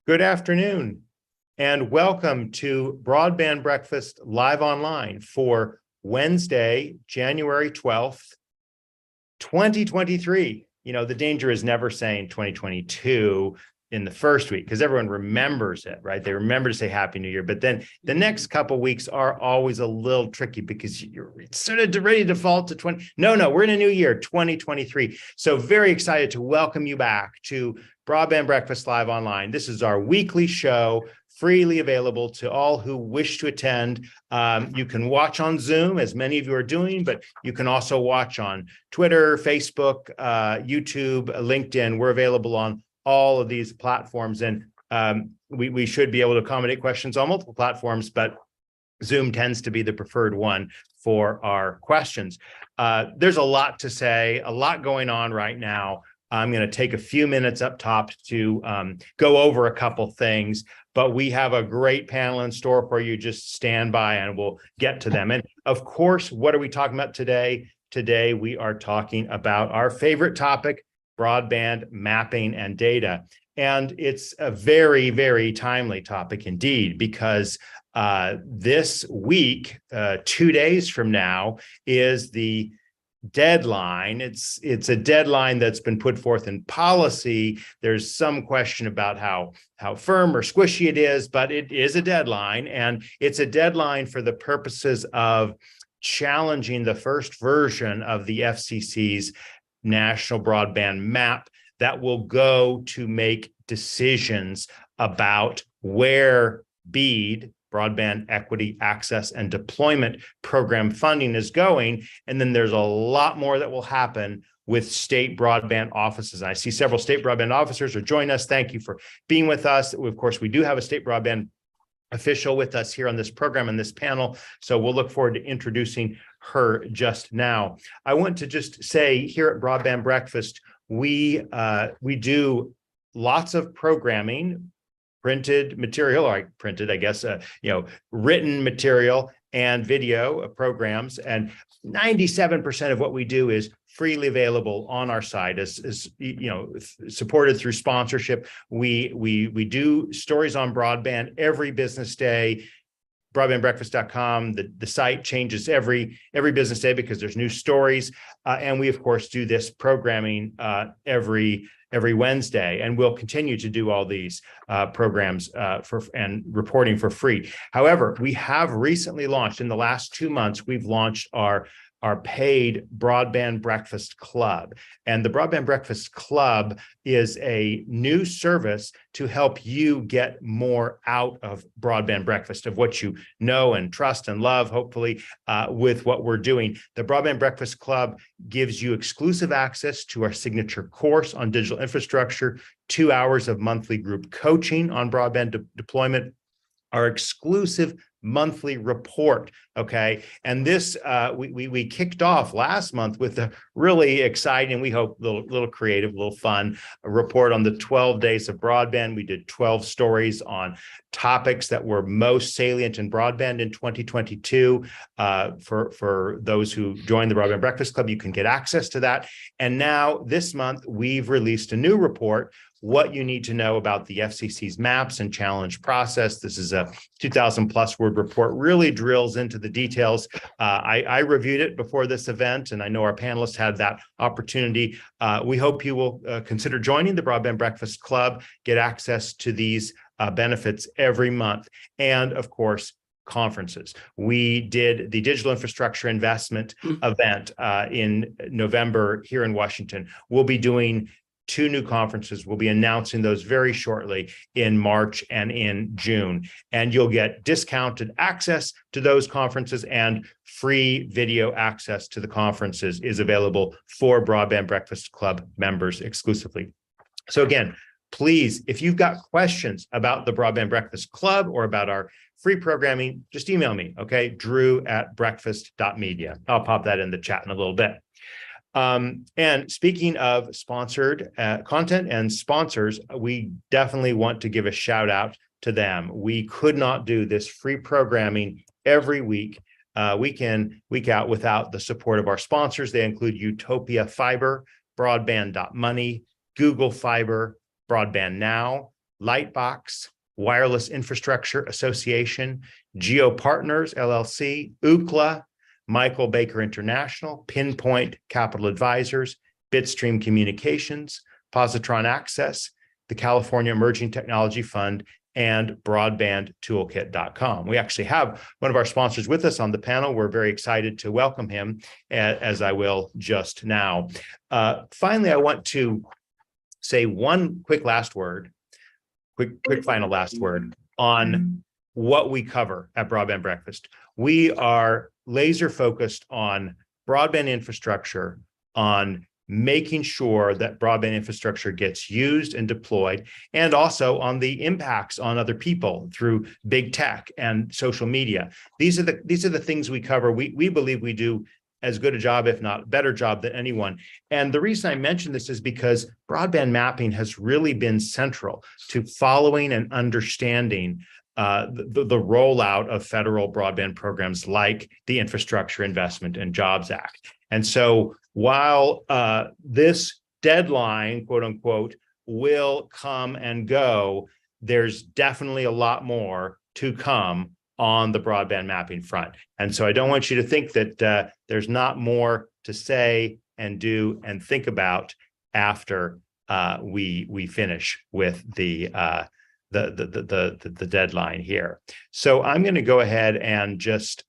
Good afternoon, and welcome to Broadband Breakfast Live Online for Wednesday, January 12th, 2023. You know, the danger is never saying 2022 in the first week because everyone remembers it, right? They remember to say Happy New Year, but then the next couple of weeks are always a little tricky because you're sort of ready to default to 20. No, we're in a new year, 2023. So very excited to welcome you back to Broadband Breakfast Live Online. This is our weekly show, freely available to all who wish to attend. You can watch on Zoom, as many of you are doing, but you can also watch on Twitter, Facebook, YouTube, LinkedIn. We're available on all of these platforms, and we should be able to accommodate questions on multiple platforms, but Zoom tends to be the preferred one for our questions. There's a lot to say, a lot going on right now. I'm going to take a few minutes up top to go over a couple things, but we have a great panel in store for you. Just stand by and we'll get to them. And of course, what are we talking about today? Today, we are talking about our favorite topic, broadband mapping and data. And it's a very, very timely topic indeed, because this week, 2 days from now, is the deadline. It's a deadline that's been put forth in policy. There's some question about how firm or squishy it is, but it is a deadline, and it's a deadline for the purposes of challenging the first version of the FCC's National Broadband Map that will go to make decisions about where BEAD, Broadband Equity, Access, and Deployment Program funding is going. And then there's a lot more that will happen with state broadband offices. I see several state broadband officers are joining us. Thank you for being with us. Of course, we do have a state broadband official with us here on this program and this panel, so we'll look forward to introducing her just now. I want to just say here at Broadband Breakfast, we do lots of programming, printed material, or printed, I guess, written material and video programs, and 97% of what we do is freely available on our site, as supported through sponsorship. We do stories on broadband every business day. Broadbandbreakfast.com. The site changes every business day because there's new stories, and we of course do this programming every Wednesday, and we'll continue to do all these programs and reporting for free. However, we have recently launched, in the last 2 months, we've launched our paid Broadband Breakfast Club. And the Broadband Breakfast Club is a new service to help you get more out of Broadband Breakfast, of what you know and trust and love, hopefully, with what we're doing. The Broadband Breakfast Club gives you exclusive access to our signature course on digital infrastructure, 2 hours of monthly group coaching on broadband deployment, our exclusive monthly report, okay? And this, we kicked off last month with a really exciting, we hope, little creative, little fun report on the 12 days of broadband. We did 12 stories on topics that were most salient in broadband in 2022. For those who join the Broadband Breakfast Club, you can get access to that. And now this month, we've released a new report, what you need to know about the FCC's maps and challenge process. This is a 2,000 plus word report, really drills into the details. I reviewed it before this event, and I know our panelists had that opportunity. We hope you will consider joining the Broadband Breakfast Club, get access to these benefits every month. And of course, conferences. We did the Digital Infrastructure Investment event in November here in Washington. We'll be doing 2 new conferences. We'll be announcing those very shortly in March and in June. And you'll get discounted access to those conferences, and free video access to the conferences is available for Broadband Breakfast Club members exclusively. So again, please, if you've got questions about the Broadband Breakfast Club or about our free programming, just email me, okay? drew@breakfast.media. I'll pop that in the chat in a little bit. And speaking of sponsored content and sponsors, we definitely want to give a shout out to them. We could not do this free programming every week, week in, week out, without the support of our sponsors. They include Utopia Fiber, Broadband.money, Google Fiber, Broadband Now, Lightbox, Wireless Infrastructure Association, Geo Partners, LLC, Ookla, Michael Baker International, Pinpoint Capital Advisors, Bitstream Communications, Positron Access, the California Emerging Technology Fund, and broadbandtoolkit.com. We actually have one of our sponsors with us on the panel. We're very excited to welcome him, as I will just now. Finally, I want to say one quick final last word on what we cover at Broadband Breakfast. We are laser focused on broadband infrastructure, on making sure that broadband infrastructure gets used and deployed, and also on the impacts on other people through big tech and social media. These are the things we cover. We believe we do as good a job, if not better job, than anyone. And the reason I mention this is because broadband mapping has really been central to following and understanding the rollout of federal broadband programs like the Infrastructure Investment and Jobs Act. And so while this deadline, quote unquote, will come and go, there's definitely a lot more to come on the broadband mapping front. And so I don't want you to think that there's not more to say and do and think about after we finish with the deadline here. So I'm going to go ahead and just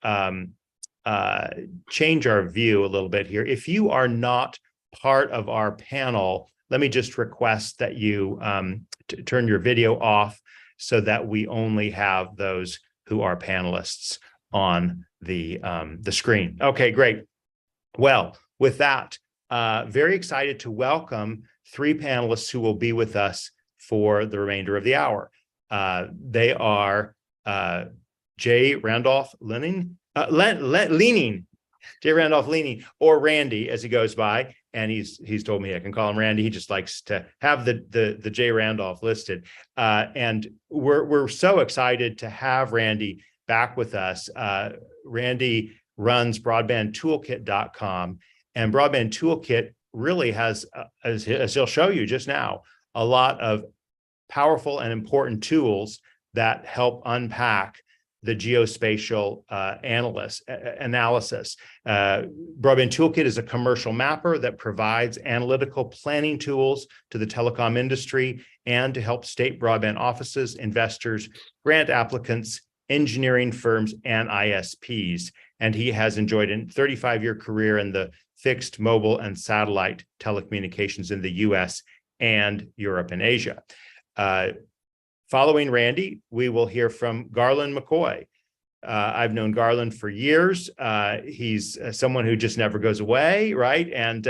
change our view a little bit here. If you are not part of our panel, let me just request that you turn your video off so that we only have those who are panelists on the screen. Okay, great. Well, with that, very excited to welcome three panelists who will be with us for the remainder of the hour. They are Jay Randolph Leaning, Jay Randolph Leaning, or Randy as he goes by, and he's told me I can call him Randy. He just likes to have the Jay Randolph listed, and we're so excited to have Randy back with us. Randy runs broadbandtoolkit.com, and Broadband Toolkit really has, as he'll show you just now, a lot of powerful and important tools that help unpack the geospatial analysis. Broadband Toolkit is a commercial mapper that provides analytical planning tools to the telecom industry and to help state broadband offices, investors, grant applicants, engineering firms, and ISPs. And he has enjoyed a 35-year career in the fixed, mobile, and satellite telecommunications in the US and Europe and Asia. Following Randy, we will hear from Garland McCoy. I've known Garland for years. He's someone who just never goes away, right? And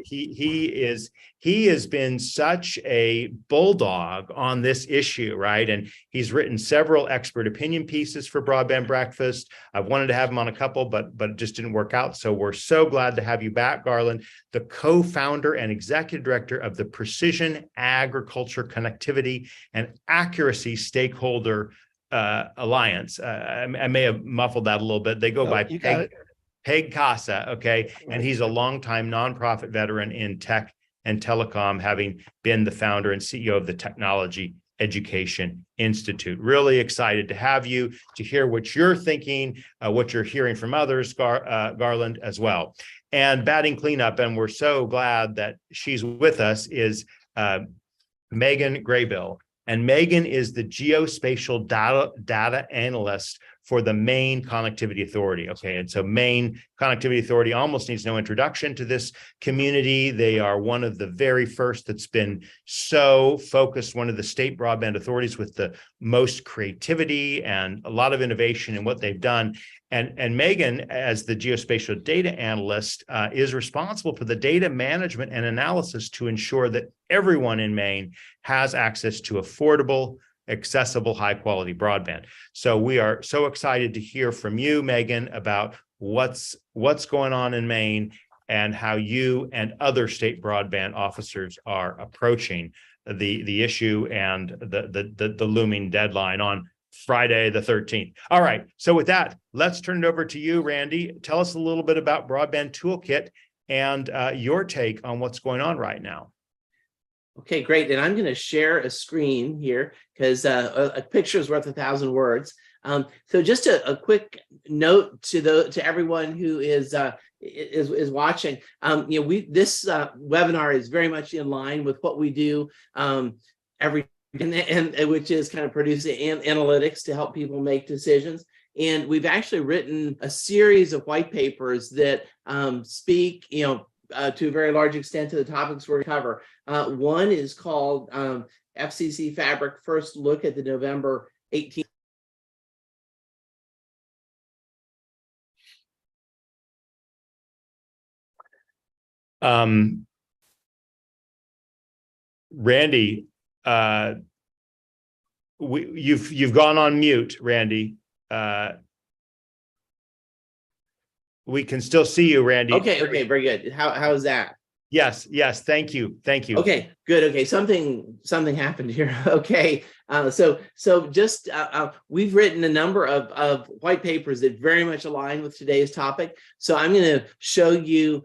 he has been such a bulldog on this issue, right? And he's written several expert opinion pieces for Broadband Breakfast. I've wanted to have him on a couple, but it just didn't work out. So we're so glad to have you back, Garland, the co-founder and executive director of the Precision Agriculture Connectivity and Accuracy Stakeholder Alliance. I may have muffled that a little bit. They go by Peg Casa, okay? And he's a longtime nonprofit veteran in tech and telecom, having been the founder and CEO of the Technology Education Institute. Really excited to have you, to hear what you're thinking, what you're hearing from others, Garland, as well. And batting cleanup, and we're so glad that she's with us, is Megan Graybill. And Megan is the geospatial data analyst for the Maine Connectivity Authority. Okay, and so Maine Connectivity Authority almost needs no introduction to this community. They are one of the very first that's been so focused, one of the state broadband authorities with the most creativity and a lot of innovation in what they've done. And Megan, as the geospatial data analyst, is responsible for the data management and analysis to ensure that everyone in Maine has access to affordable, accessible, high-quality broadband. So we are so excited to hear from you, Megan, about what's going on in Maine and how you and other state broadband officers are approaching the issue and the looming deadline on Friday the 13th. All right. So with that, let's turn it over to you, Randy. Tell us a little bit about Broadband Toolkit and your take on what's going on right now. Okay, great. And I'm going to share a screen here because a picture is worth 1,000 words. So just a quick note to everyone who is watching. This webinar is very much in line with what we do every and which is kind of producing analytics to help people make decisions. And we've actually written a series of white papers that speak, to a very large extent to the topics we're going to cover. One is called FCC Fabric, First Look at the November 18th. Randy, you've gone on mute, Randy. We can still see you, Randy. Okay, very good. How is that? Yes, thank you. Okay, good. Okay, something happened here. Okay, so just we've written a number of white papers that very much align with today's topic. So I'm going to show you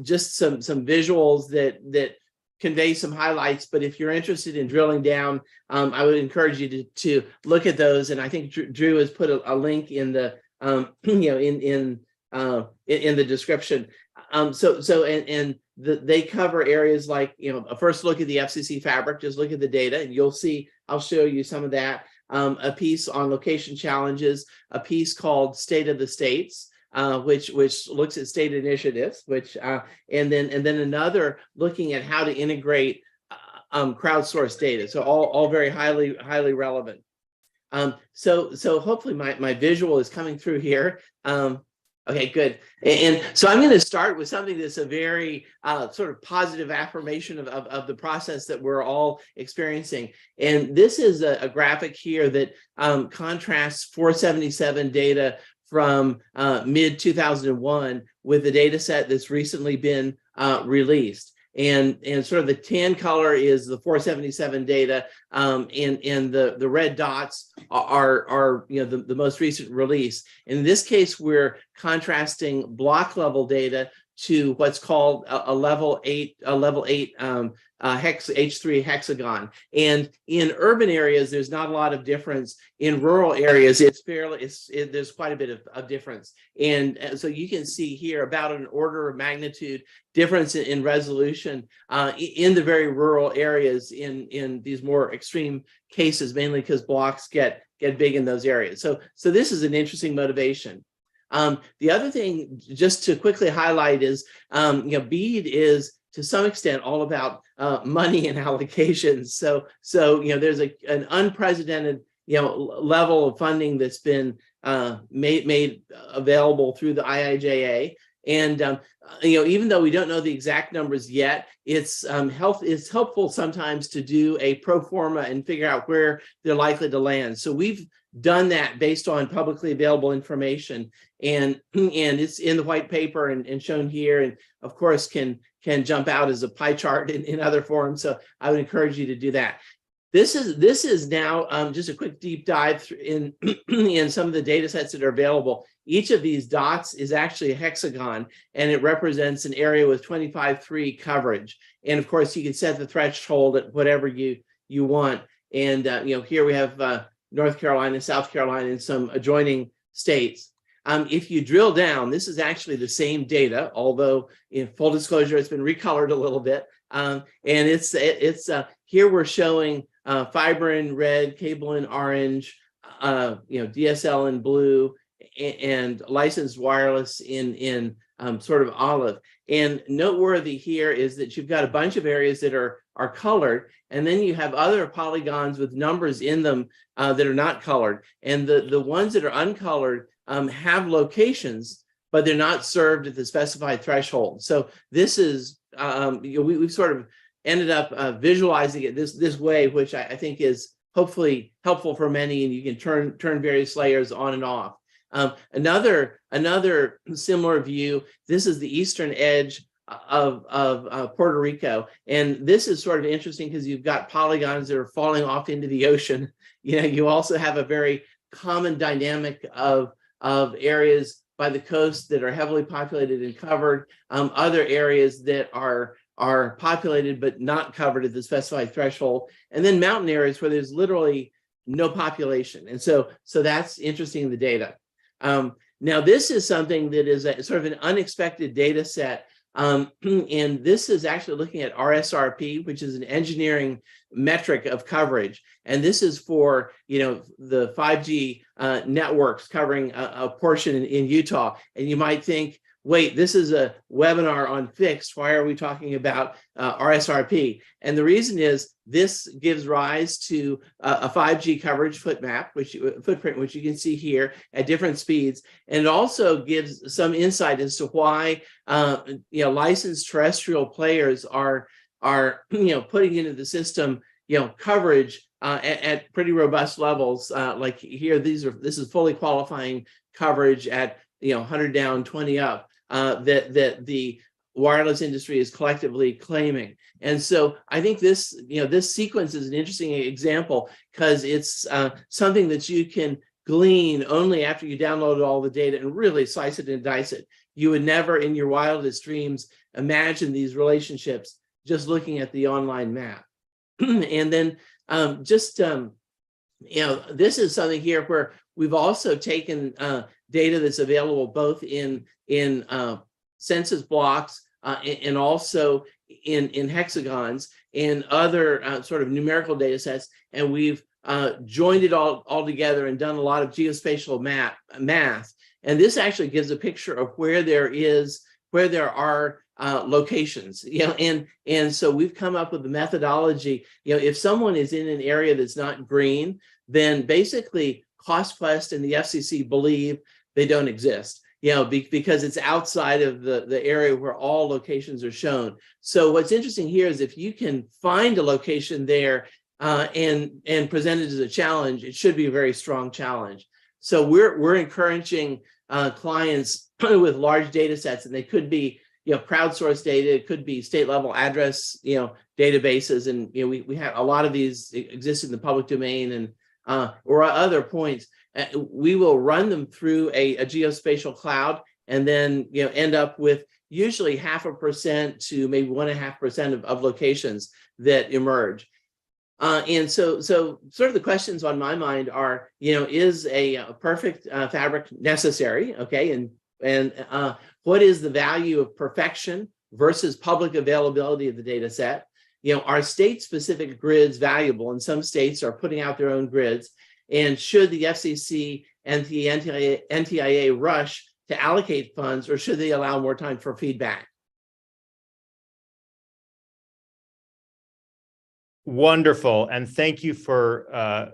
just some visuals that convey some highlights. But if you're interested in drilling down, I would encourage you to look at those. And I think Drew has put a link in the in the description. They cover areas like, a first look at the FCC fabric, just look at the data and you'll see, I'll show you some of that. A piece on location challenges, a piece called State of the States, which looks at state initiatives, and then another looking at how to integrate crowdsourced data. So all very highly relevant. So hopefully my visual is coming through here. Okay, good. And so I'm going to start with something that's a very sort of positive affirmation of the process that we're all experiencing. And this is a graphic here that contrasts 477 data from mid-2001 with the data set that's recently been released. And sort of the tan color is the 477 data, and the red dots are the most recent release. In this case, we're contrasting block level data to what's called a level 8 H3 hexagon. And in urban areas, there's not a lot of difference. In rural areas, there's quite a bit of difference. And so you can see here about an order of magnitude difference in resolution in the very rural areas in these more extreme cases, mainly because blocks get big in those areas. So this is an interesting motivation. The other thing, just to quickly highlight, is BEAD is to some extent all about money and allocations. So there's an unprecedented level of funding that's been made available through the IIJA. And even though we don't know the exact numbers yet, it's helpful sometimes to do a pro forma and figure out where they're likely to land. So we've done that based on publicly available information, and it's in the white paper and shown here, and of course can jump out as a pie chart in other forms. So I would encourage you to do that. This is now just a quick deep dive in some of the data sets that are available. Each of these dots is actually a hexagon, and it represents an area with 25/3 coverage. And of course, you can set the threshold at whatever you want. And here we have North Carolina, South Carolina, and some adjoining states. If you drill down, this is actually the same data, although in full disclosure, it's been recolored a little bit. And it's here we're showing fiber in red, cable in orange, DSL in blue, and licensed wireless in sort of olive. And noteworthy here is that you've got a bunch of areas that are colored, and then you have other polygons with numbers in them that are not colored. And the ones that are uncolored have locations, but they're not served at the specified threshold. So this is we've sort of ended up visualizing it this way, which I think is hopefully helpful for many, and you can turn various layers on and off. Another similar view. This is the eastern edge of Puerto Rico, and this is sort of interesting because you've got polygons that are falling off into the ocean. You also have a very common dynamic of areas by the coast that are heavily populated and covered, other areas that are are populated but not covered at the specified threshold, and then mountain areas where there's literally no population. And so that's interesting in the data. Now, this is something that is a sort of an unexpected data set. And this is actually looking at RSRP, which is an engineering metric of coverage. And this is for, the 5G networks covering a portion in Utah. And you might think, wait, this is a webinar on fixed. Why are we talking about RSRP? And the reason is this gives rise to a 5G coverage footprint, which you can see here at different speeds. And it also gives some insight as to why licensed terrestrial players are putting into the system coverage at pretty robust levels. Like here, this is fully qualifying coverage at 100 down, 20 up. That the wireless industry is collectively claiming. And so I think this sequence is an interesting example because it's something that you can glean only after you download all the data and really slice it and dice it. You would never in your wildest dreams imagine these relationships just looking at the online map. And then this is something here where we've also taken data that's available both in census blocks and also in hexagons and other sort of numerical data sets, and we've joined it all together and done a lot of geospatial math. And this actually gives a picture of where there are locations, and so we've come up with the methodology. If someone is in an area that's not green, then basically CostQuest and the FCC believe they don't exist, because it's outside of the area where all locations are shown. So what's interesting here is if you can find a location there and present it as a challenge, it should be a very strong challenge. So we're encouraging clients with large data sets, and they could be crowdsourced data, it could be state level address databases, and we have a lot of these exist in the public domain and or other points. We will run them through a geospatial cloud and then end up with usually 0.5% to maybe 1.5% of locations that emerge. And so sort of the questions on my mind are, is a perfect fabric necessary? Okay, and what is the value of perfection versus public availability of the data set? Are state-specific grids valuable? And some states are putting out their own grids. And should the FCC and the NTIA rush to allocate funds, or should they allow more time for feedback? Wonderful, and thank you for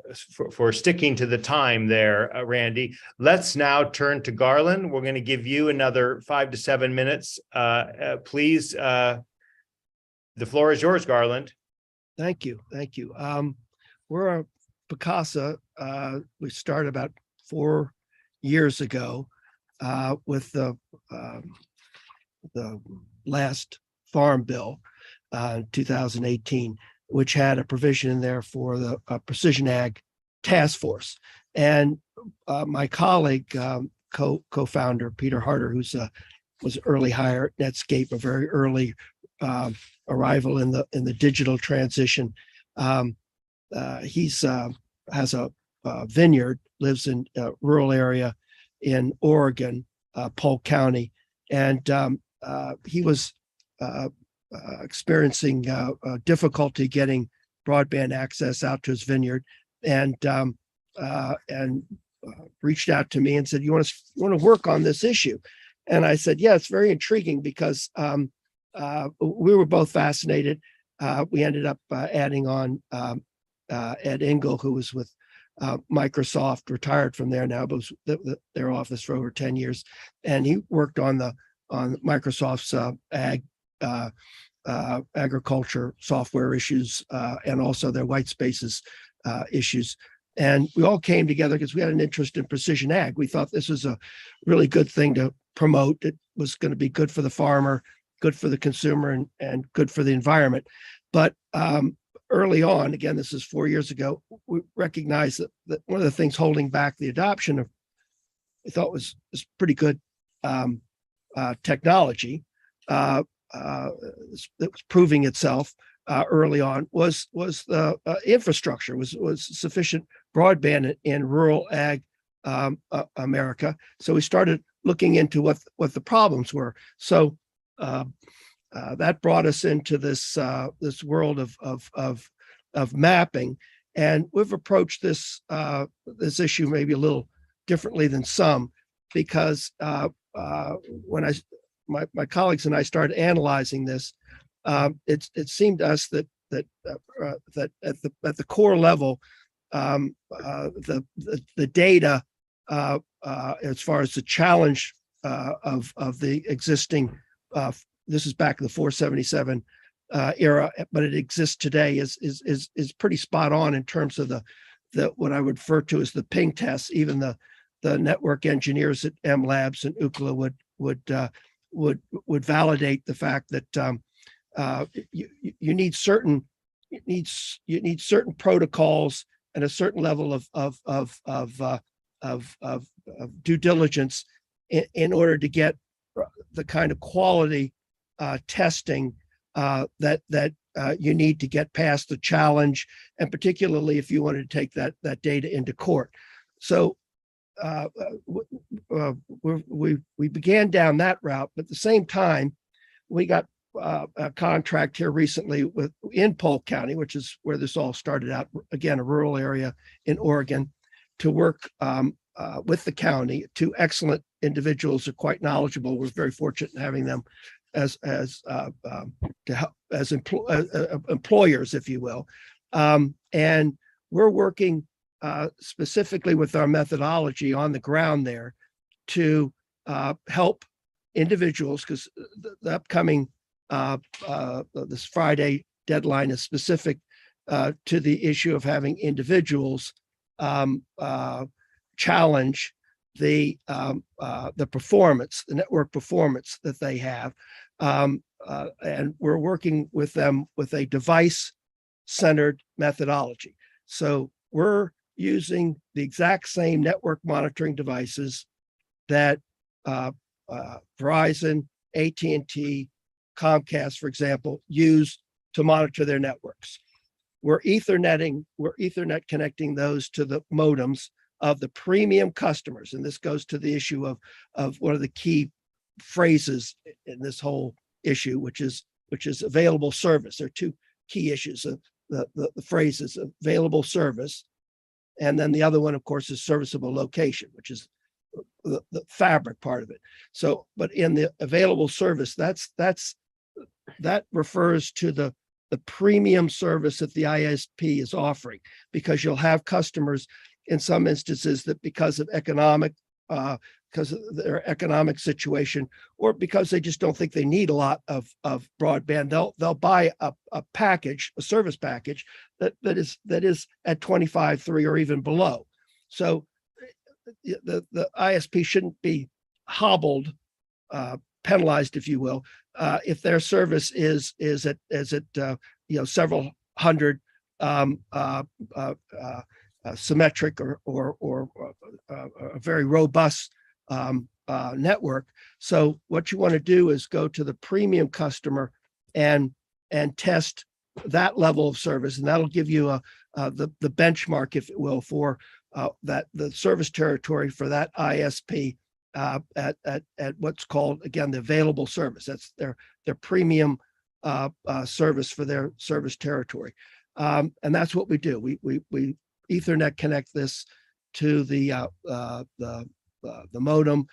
sticking to the time there, Randy. Let's now turn to Garland. We're going to give you another 5 to 7 minutes. Please, the floor is yours, Garland. Thank you. We're a Picasa. We started about 4 years ago with the last Farm Bill, 2018. Which had a provision in there for the Precision Ag Task Force. And my colleague, co-founder, Peter Harder, who's was an early hire at Netscape, a very early arrival in the digital transition. He's has a vineyard, lives in a rural area in Oregon, Polk County. And he was experiencing difficulty getting broadband access out to his vineyard, and reached out to me and said, "You want to work on this issue?" And I said, "Yeah, it's very intriguing," because we were both fascinated. We ended up adding on Ed Engel, who was with Microsoft, retired from there now, but was their office for over 10 years, and he worked on Microsoft's agriculture software issues and also their white spaces issues. And we all came together because we had an interest in precision ag. We thought this was a really good thing to promote. It was going to be good for the farmer, good for the consumer, and good for the environment. But early on, again, this is 4 years ago, we recognized that one of the things holding back the adoption of, we thought was pretty good technology, that was proving itself early on was the infrastructure, was sufficient broadband in rural ag America. So we started looking into what the problems were. So that brought us into this world of mapping, and we've approached this issue maybe a little differently than some, because when my colleagues and I started analyzing this, it seemed to us that at the core level, the data as far as the challenge of the existing, this is back in the 477 era, but it exists today, is pretty spot on in terms of the what I would refer to as the ping tests. Even the network engineers at M Labs and Ookla would validate the fact that you need certain protocols and a certain level of due diligence in order to get the kind of quality testing that you need to get past the challenge, and particularly if you wanted to take that data into court. So we began down that route, but at the same time, we got a contract here recently in Polk County, which is where this all started out, again, a rural area in Oregon, to work with the county. Two excellent individuals, are quite knowledgeable. We're very fortunate in having them as to help as employers, if you will, and we're working specifically with our methodology on the ground there to help individuals, because the upcoming this Friday deadline is specific to the issue of having individuals challenge the performance, the network performance that they have, and we're working with them with a device-centered methodology. So we're using the exact same network monitoring devices that Verizon, AT&T, Comcast, for example, use to monitor their networks. We're Ethernet connecting those to the modems of the premium customers. And this goes to the issue of one of the key phrases in this whole issue, which is available service. There are two key issues. The phrase is available service. And then the other one, of course, is serviceable location, which is the fabric part of it. So, but in the available service, that refers to the premium service that the ISP is offering, because you'll have customers in some instances that because of their economic situation, or because they just don't think they need a lot of broadband, they'll buy a package, a service package that is at 25.3 or even below. So the ISP shouldn't be hobbled, penalized, if you will, if their service is at several hundred symmetric or a very robust network. So what you want to do is go to the premium customer and test that level of service, and that'll give you the benchmark, if it will, for that the service territory for that ISP at what's called, again, the available service. That's their premium service for their service territory, and that's what we do. We Ethernet connect this to the modem.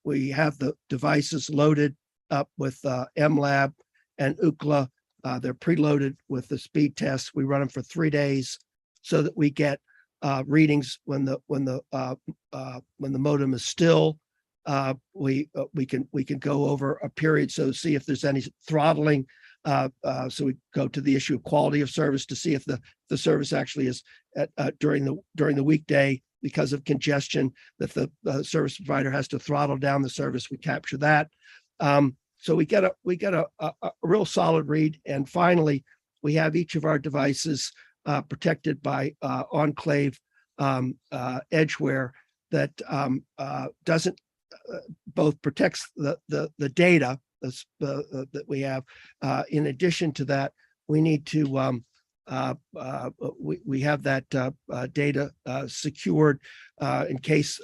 We have the devices loaded up with MLab and Ookla. They're preloaded with the speed tests. We run them for 3 days so that we get readings when the modem is still. We can go over a period, so see if there's any throttling. So we go to the issue of quality of service to see if the service actually is during the weekday, because of congestion, that the service provider has to throttle down the service. We capture that. So we get a real solid read. And finally, we have each of our devices protected by enclave edgeware that doesn't both protects the data that we have. In addition to that, we need to we have that data secured in case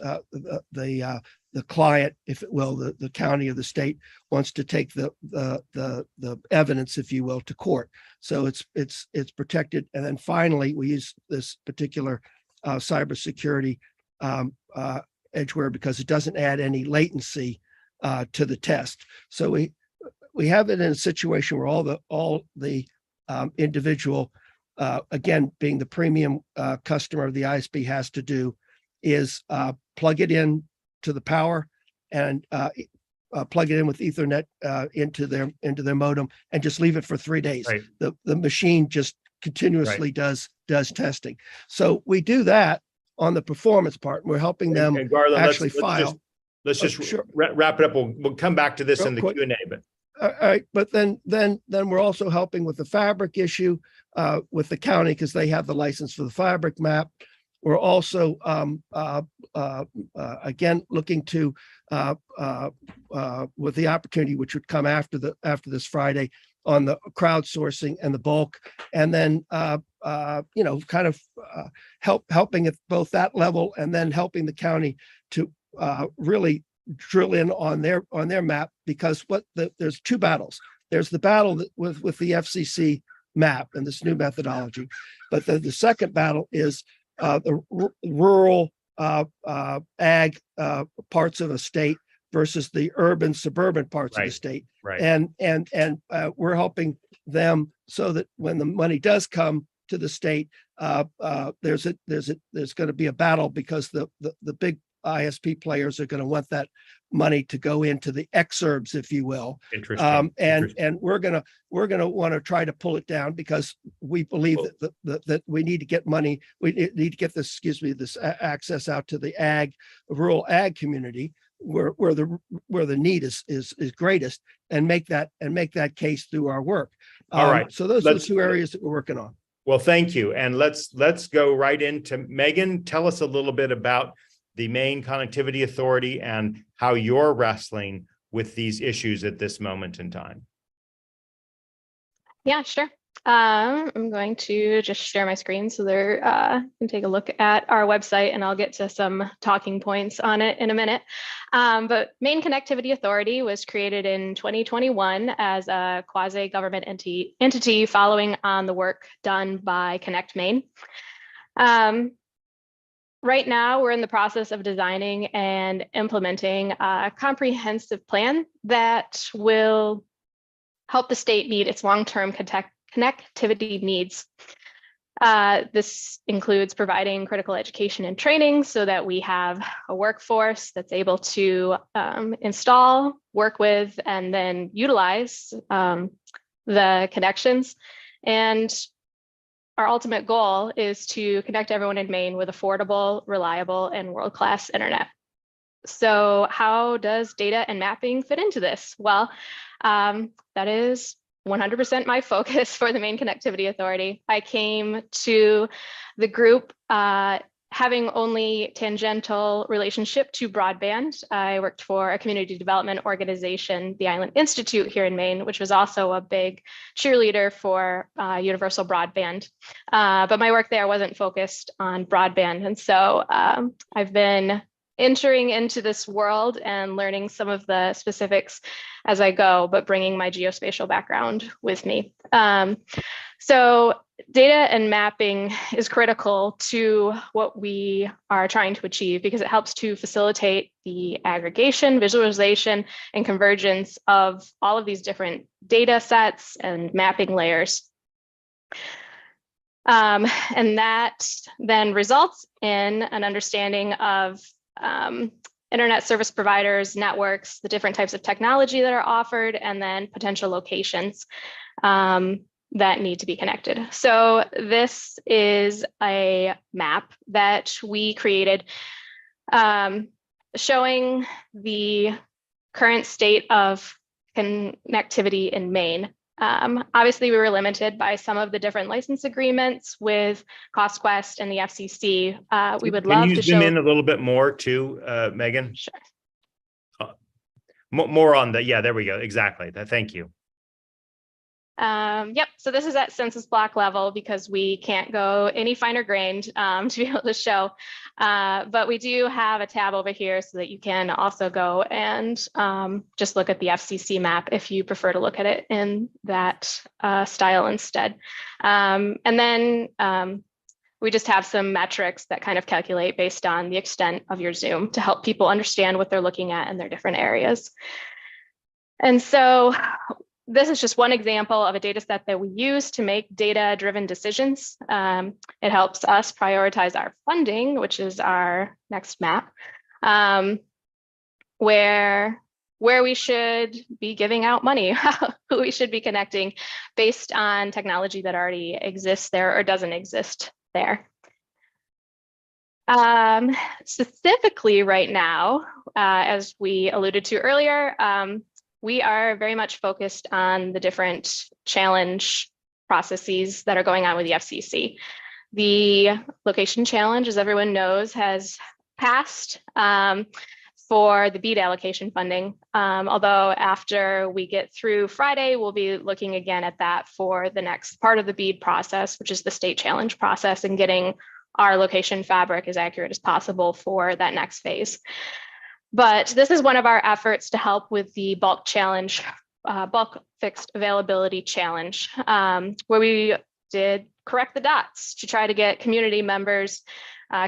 the client, if it will, the county or the state wants to take the evidence, if you will, to court. So it's protected. And then finally, we use this particular cybersecurity edgeware because it doesn't add any latency to the test. So we have it in a situation where all the individual, again, being the premium customer of the ISP, has to do is plug it in to the power and plug it in with Ethernet into their modem and just leave it for 3 days. Right. The machine just continuously does testing. So we do that on the performance part. And we're helping them And Garland, actually file. Let's just Sure. wrap it up. We'll come back to this Real in the quick. Q&A, but All right, but then we're also helping with the fabric issue with the county because they have the license for the fabric map. We're also again looking to with the opportunity which would come after this Friday on the crowdsourcing and the bulk, and then kind of helping at both that level and then helping the county to really drill in on their map, because there's two battles. There's the battle with the FCC map and this new methodology, but the second battle is the rural ag parts of a state versus the urban suburban parts of the state. Right. And we're helping them so that when the money does come to the state, there's going to be a battle because the big ISP players are going to want that money to go into the exurbs, if you will. Interesting. And we're going to want to try to pull it down because we believe that we need to get money. We need to get this access out to the rural ag community where the need is greatest, and make that case through our work. All right. So those are the two areas that we're working on. Well, thank you. And let's go right into Megan. Tell us a little bit about the Maine Connectivity Authority and how you're wrestling with these issues at this moment in time. Yeah, sure. I'm going to just share my screen so they can take a look at our website, and I'll get to some talking points on it in a minute. But Maine Connectivity Authority was created in 2021 as a quasi-government entity following on the work done by Connect Maine. Right now, we're in the process of designing and implementing a comprehensive plan that will help the state meet its long-term connectivity needs. This includes providing critical education and training so that we have a workforce that's able to install, work with, and then utilize the connections. And our ultimate goal is to connect everyone in Maine with affordable, reliable, and world-class internet. So how does data and mapping fit into this? Well, that is 100% my focus for the Maine Connectivity Authority. I came to the group having only tangential relationship to broadband. I worked for a community development organization, the Island Institute here in Maine, which was also a big cheerleader for universal broadband. But my work there wasn't focused on broadband. And so I've been entering into this world and learning some of the specifics as I go, but bringing my geospatial background with me. So data and mapping is critical to what we are trying to achieve because it helps to facilitate the aggregation, visualization, and convergence of all of these different data sets and mapping layers. And that then results in an understanding of internet service providers, networks, the different types of technology that are offered, and then potential locations that need to be connected. So this is a map that we created showing the current state of connectivity in Maine. Obviously, we were limited by some of the different license agreements with CostQuest and the FCC. We would love to show. Can you zoom in a little bit more too, Megan? Sure. More on the, yeah, there we go. Exactly. Thank you. Yep. So this is at census block level because we can't go any finer grained to be able to show. But we do have a tab over here so that you can also go and just look at the FCC map if you prefer to look at it in that style instead. And then we just have some metrics that kind of calculate based on the extent of your zoom to help people understand what they're looking at in their different areas. And so this is just one example of a data set that we use to make data-driven decisions. It helps us prioritize our funding, which is our next map, where we should be giving out money, who we should be connecting based on technology that already exists there or doesn't exist there. Specifically right now, as we alluded to earlier, we are very much focused on the different challenge processes that are going on with the FCC. The location challenge, as everyone knows, has passed for the BEAD allocation funding. Although after we get through Friday, we'll be looking again at that for the next part of the BEAD process, which is the state challenge process, and getting our location fabric as accurate as possible for that next phase. But this is one of our efforts to help with the bulk challenge, bulk fixed availability challenge, where we did correct the dots to try to get community members,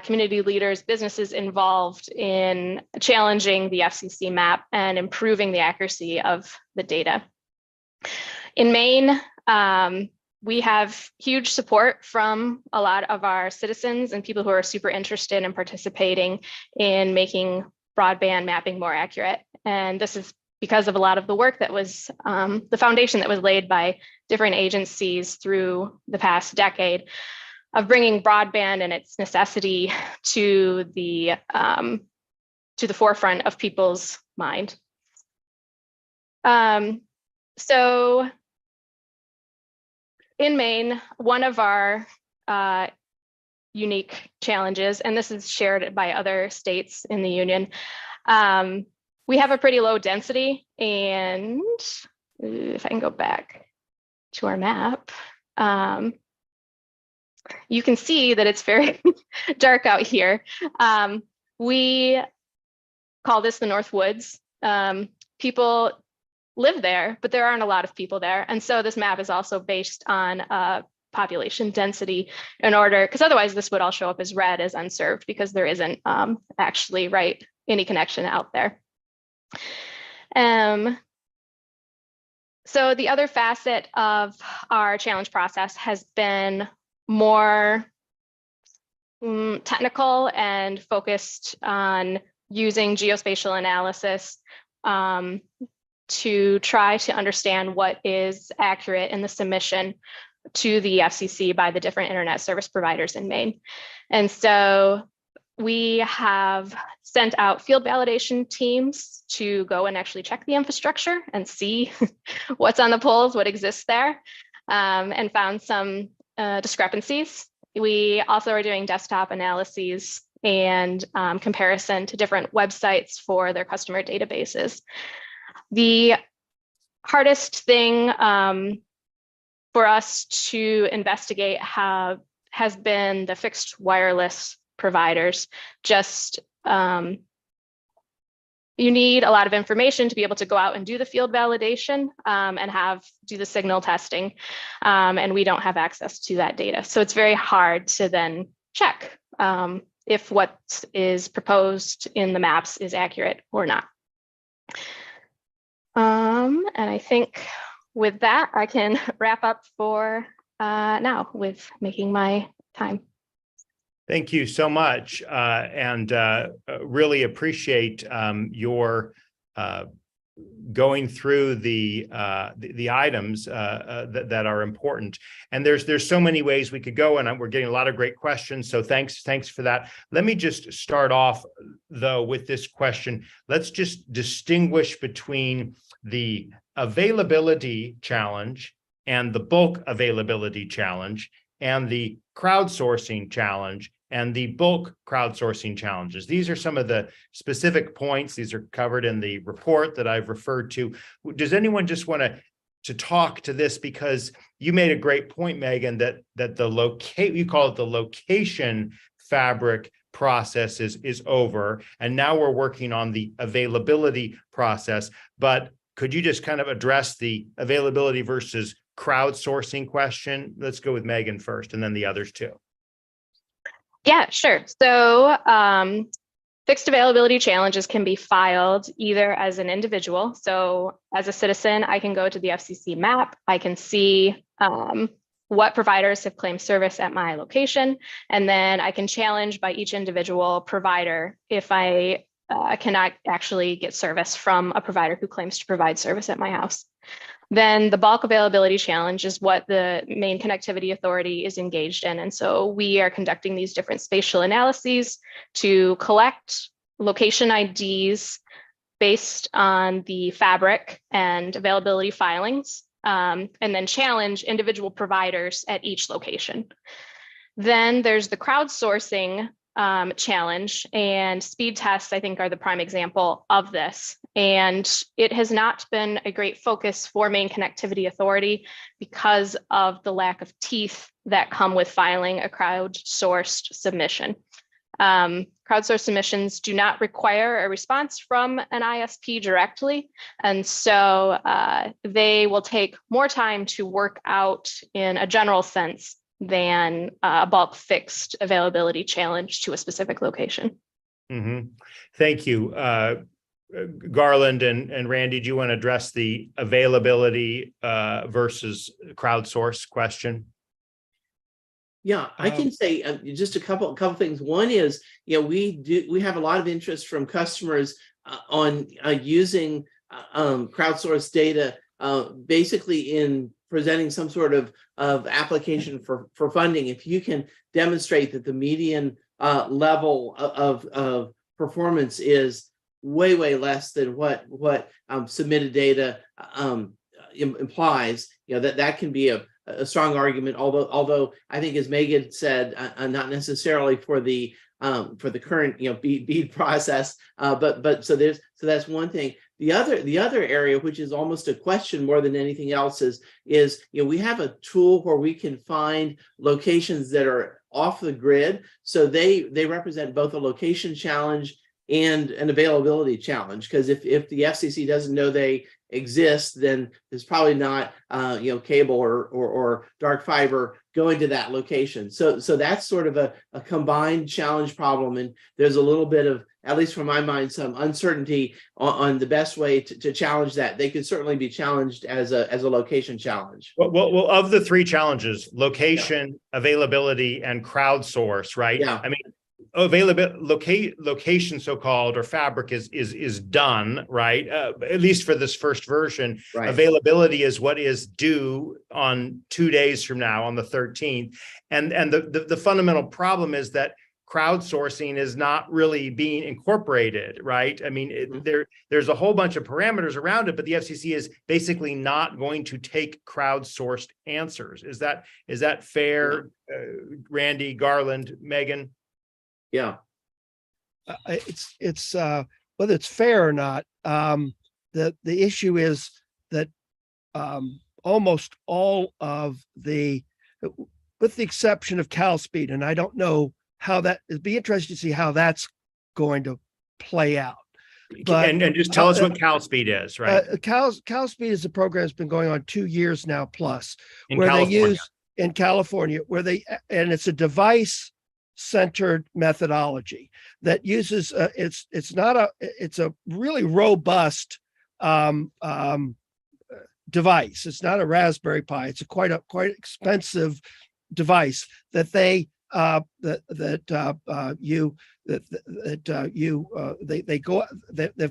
community leaders, businesses involved in challenging the FCC map and improving the accuracy of the data. In Maine, we have huge support from a lot of our citizens and people who are super interested in participating in making broadband mapping more accurate. And this is because of a lot of the work that was, the foundation that was laid by different agencies through the past decade of bringing broadband and its necessity to the forefront of people's mind. So in Maine, one of our unique challenges, and this is shared by other states in the union, we have a pretty low density, and if I can go back to our map, you can see that it's very dark out here. We call this the North Woods. People live there, but there aren't a lot of people there. And so this map is also based on population density in order, because otherwise this would all show up as red, as unserved, because there isn't actually any connection out there. So the other facet of our challenge process has been more technical and focused on using geospatial analysis to try to understand what is accurate in the submission to the FCC by the different internet service providers in Maine. And so we have sent out field validation teams to go and actually check the infrastructure and see what's on the poles, what exists there, and found some discrepancies. We also are doing desktop analyses and comparison to different websites for their customer databases. The hardest thing for us to investigate has been the fixed wireless providers. Just you need a lot of information to be able to go out and do the field validation and do the signal testing, and we don't have access to that data. So it's very hard to then check if what is proposed in the maps is accurate or not. And I think with that, I can wrap up for now with making my time. Thank you so much, and really appreciate your going through the items that are important. And there's so many ways we could go, and we're getting a lot of great questions. So thanks for that. Let me just start off though with this question. Let's just distinguish between the availability challenge and the bulk availability challenge and the crowdsourcing challenge and the bulk crowdsourcing challenges. These are some of the specific points. These are covered in the report that I've referred to. Does anyone just want to talk to this? Because you made a great point, Megan, that you call it the location fabric process is over, and now we're working on the availability process. But could you just kind of address the availability versus crowdsourcing question? Let's go with Megan first, and then the others too. Yeah, sure. So fixed availability challenges can be filed either as an individual. So as a citizen, I can go to the FCC map. I can see what providers have claimed service at my location, and then I can challenge by each individual provider if I cannot actually get service from a provider who claims to provide service at my house. Then the bulk availability challenge is what the main connectivity authority is engaged in. And so we are conducting these different spatial analyses to collect location IDs based on the fabric and availability filings, and then challenge individual providers at each location. Then there's the crowdsourcing challenge, and speed tests, I think, are the prime example of this. And it has not been a great focus for Maine Connectivity Authority because of the lack of teeth that come with filing a crowdsourced submission. Crowdsourced submissions do not require a response from an ISP directly, and so they will take more time to work out in a general sense than a bulk fixed availability challenge to a specific location. Mm-hmm. Thank you. Garland and Randy, do you want to address the availability versus crowdsource question? Yeah, I can say just a couple things. One is, we have a lot of interest from customers on using crowdsourced data, basically in presenting some sort of application for funding. If you can demonstrate that the median level of performance is way less than what submitted data implies, that can be a strong argument. Although I think, as Megan said, not necessarily for the current BEAD process, but so that's one thing. The other area, which is almost a question more than anything else, is we have a tool where we can find locations that are off the grid. So they represent both a location challenge and an availability challenge, because if the FCC doesn't know they exist, then there's probably not cable or dark fiber going to that location. So that's sort of a combined challenge problem, and there's a little bit of, at least from my mind, some uncertainty on the best way to challenge that. They could certainly be challenged as a location challenge. Well, of the three challenges, location, availability, and crowdsource, right? Yeah. I mean, availability, location, so-called, or fabric is done, right? At least for this first version. Right. Availability is what is due on 2 days from now, on the 13th. And the fundamental problem is that crowdsourcing is not really being incorporated, right? I mean, there's a whole bunch of parameters around it, but the FCC is basically not going to take crowdsourced answers. Is that fair, Randy, Garland, Megan? Yeah, it's whether it's fair or not. The issue is that almost all of with the exception of CalSpeed, and I don't know how that, it'd be interesting to see how that's going to play out. But and just tell us what CalSpeed is, right? CalSpeed is a program that's been going on 2 years now plus, In where California. they use in California, and it's a device centered methodology that uses it's a really robust device. It's not a Raspberry Pi. It's a quite expensive device that they've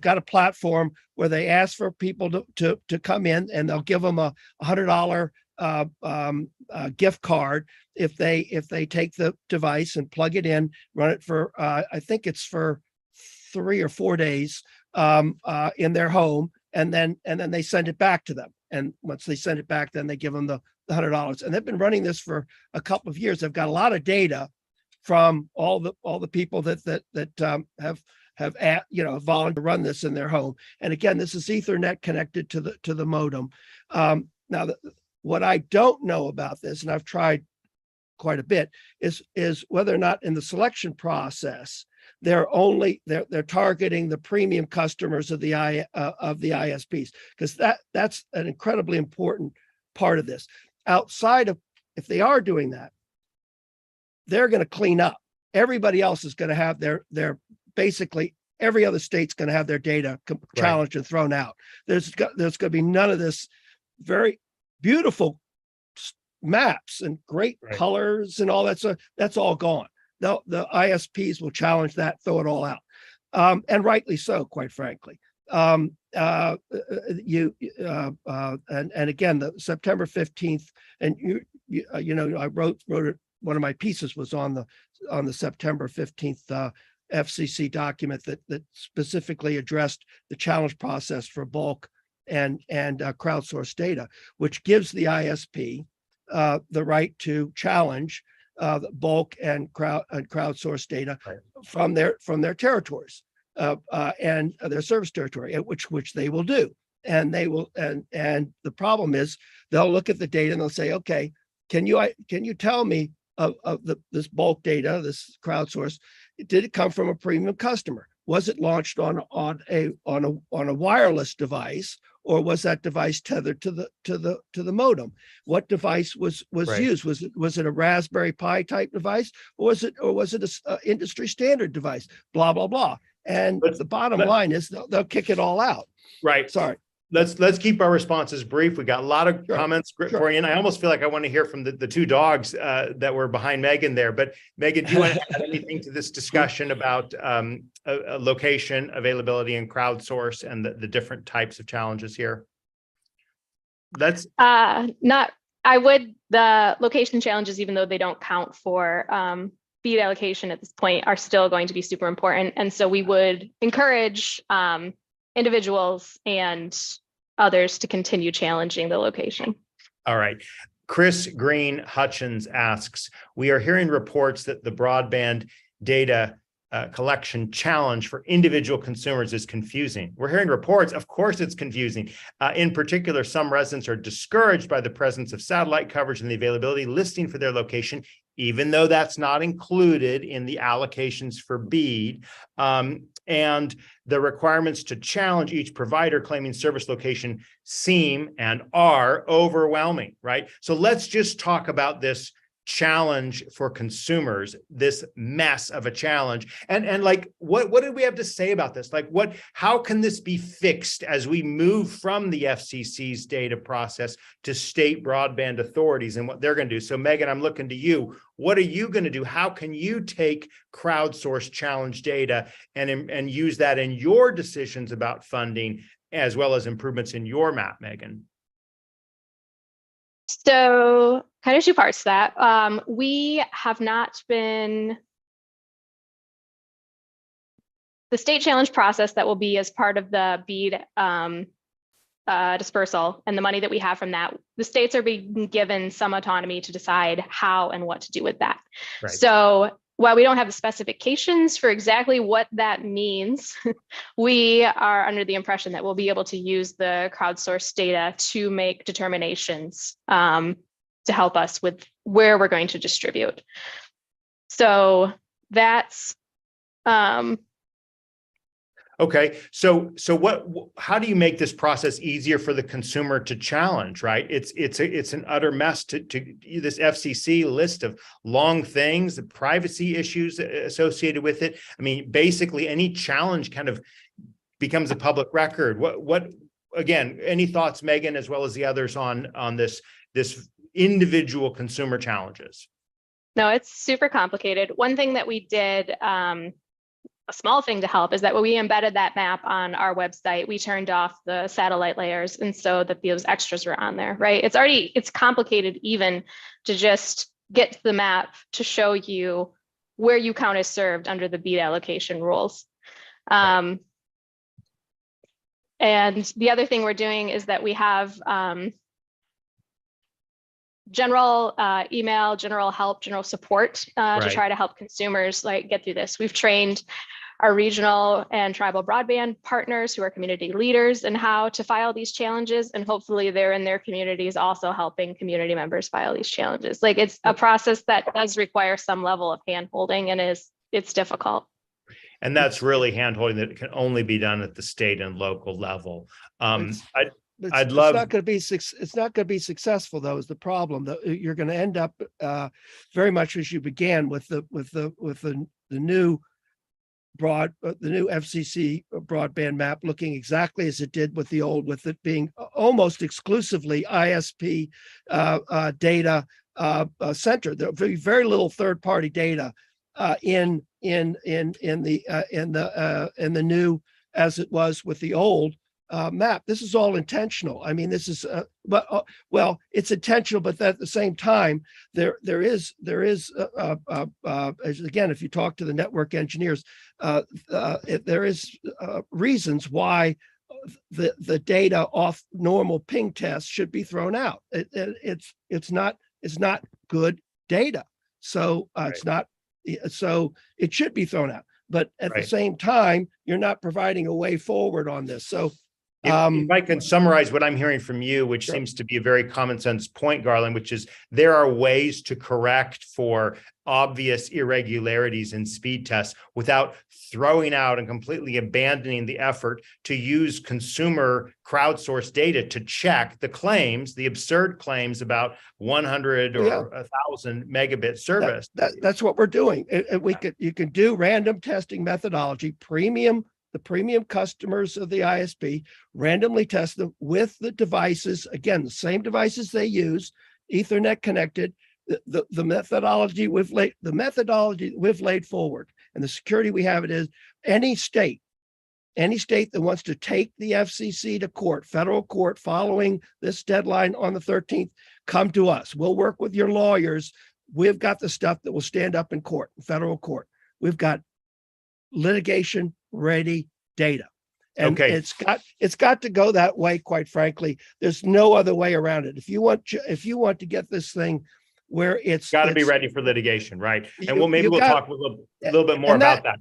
got a platform where they ask for people to come in, and they'll give them a $100 gift card if they take the device and plug it in, run it for I think it's for 3 or 4 days in their home, and then they send it back to them. And once they send it back, then they give them the $100. And they've been running this for a couple of years. They've got a lot of data from all the people that have volunteered to run this in their home. And again, this is Ethernet connected to the modem. Now, what I don't know about this, and I've tried quite a bit, is whether or not in the selection process they're targeting the premium customers of the ISPs, because that's an incredibly important part of this. Outside of, if they are doing that, they're going to clean up. Everybody else is going to have their basically every other state's going to have their data challenged and thrown out. There's going to be none of this very beautiful maps and great colors and all that. So that's all gone. The ISPs will challenge that, throw it all out, and rightly so, quite frankly. And again, the September 15th, and I wrote it. One of my pieces was on the September 15th FCC document that specifically addressed the challenge process for bulk and crowdsourced data, which gives the ISP the right to challenge the bulk and crowdsourced data from their territories and their service territory, which they will do. And they will, and the problem is they'll look at the data and they'll say, okay, can you tell me of this bulk data, this crowdsource, did it come from a premium customer? Was it launched on a wireless device, or was that device tethered to the modem? What device was used? Was it a Raspberry Pi type device, or was it a industry standard device? Blah blah blah. And the bottom line is they'll kick it all out. Right. Sorry. Let's keep our responses brief. We got a lot of comments for you, and I almost feel like I want to hear from the two dogs that were behind Megan there. But Megan, do you want to add anything to this discussion about location, availability, and crowdsource, and the different types of challenges here? The location challenges, even though they don't count for BEAD allocation at this point, are still going to be super important, and so we would encourage individuals and others to continue challenging the location. All right. Chris Green Hutchins asks, we are hearing reports that the broadband data collection challenge for individual consumers is confusing. We're hearing reports, of course it's confusing. In particular, some residents are discouraged by the presence of satellite coverage and the availability listing for their location, even though that's not included in the allocations for BEAD. And the requirements to challenge each provider claiming service location seem and are overwhelming, right? So let's just talk about this challenge for consumers, this mess of a challenge. And like, what did we have to say about this? Like, how can this be fixed as we move from the FCC's data process to state broadband authorities and what they're going to do? So Megan, I'm looking to you. What are you going to do? How can you take crowdsourced challenge data and use that in your decisions about funding, as well as improvements in your map, Megan? So kind of two parts to that. We have not been, the state challenge process that will be as part of the BEAD dispersal and the money that we have from that, the states are being given some autonomy to decide how and what to do with that. Right. So while we don't have the specifications for exactly what that means, we are under the impression that we'll be able to use the crowdsourced data to make determinations to help us with where we're going to distribute. So that's okay. So how do you make this process easier for the consumer to challenge, right? It's an utter mess to this FCC list of long things, the privacy issues associated with it. I mean, basically any challenge kind of becomes a public record. What again, any thoughts, Megan, as well as the others on this individual consumer challenges? No, it's super complicated. One thing that we did, a small thing to help, is that when we embedded that map on our website, we turned off the satellite layers, and so that those extras were on there, right? It's complicated even to just get to the map to show you where you count as served under the BEAD allocation rules. And the other thing we're doing is that we have general email, general help, general support to Right. try to help consumers like get through this. We've trained our regional and tribal broadband partners who are community leaders in how to file these challenges, and hopefully they're in their communities also helping community members file these challenges. Like, it's a process that does require some level of hand-holding, and it's difficult. And that's really hand-holding that can only be done at the state and local level. I'd love. It's not going to be successful, though, is the problem. You're going to end up very much as you began with the new FCC broadband map, looking exactly as it did with the old, with it being almost exclusively ISP data centered. There very, very little third-party data in the new, as it was with the old map. This is all intentional. I mean, this is well, it's intentional, but at the same time, there is again, if you talk to the network engineers, there is reasons why the data off normal ping tests should be thrown out. It's not good data, so it's not. So it should be thrown out, but at the same time, you're not providing a way forward on this. So if I can summarize what I'm hearing from you, which seems to be a very common sense point, Garland, which is there are ways to correct for obvious irregularities in speed tests without throwing out and completely abandoning the effort to use consumer crowdsourced data to check the claims, the absurd claims about 100 or 1,000 megabit service. That's what we're doing. You can do random testing methodology, the premium customers of the ISP, randomly test them with the devices, again, the same devices they use, Ethernet connected. The methodology we've laid forward and the security we have, it is any state that wants to take the FCC to court, federal court, following this deadline on the 13th, come to us. We'll work with your lawyers. We've got the stuff that will stand up in court, federal court. We've got litigation ready data. And it's got to go that way, quite frankly. There's no other way around it. If you want to get this thing where it's got to be ready for litigation, right? And we'll talk a little bit more about that.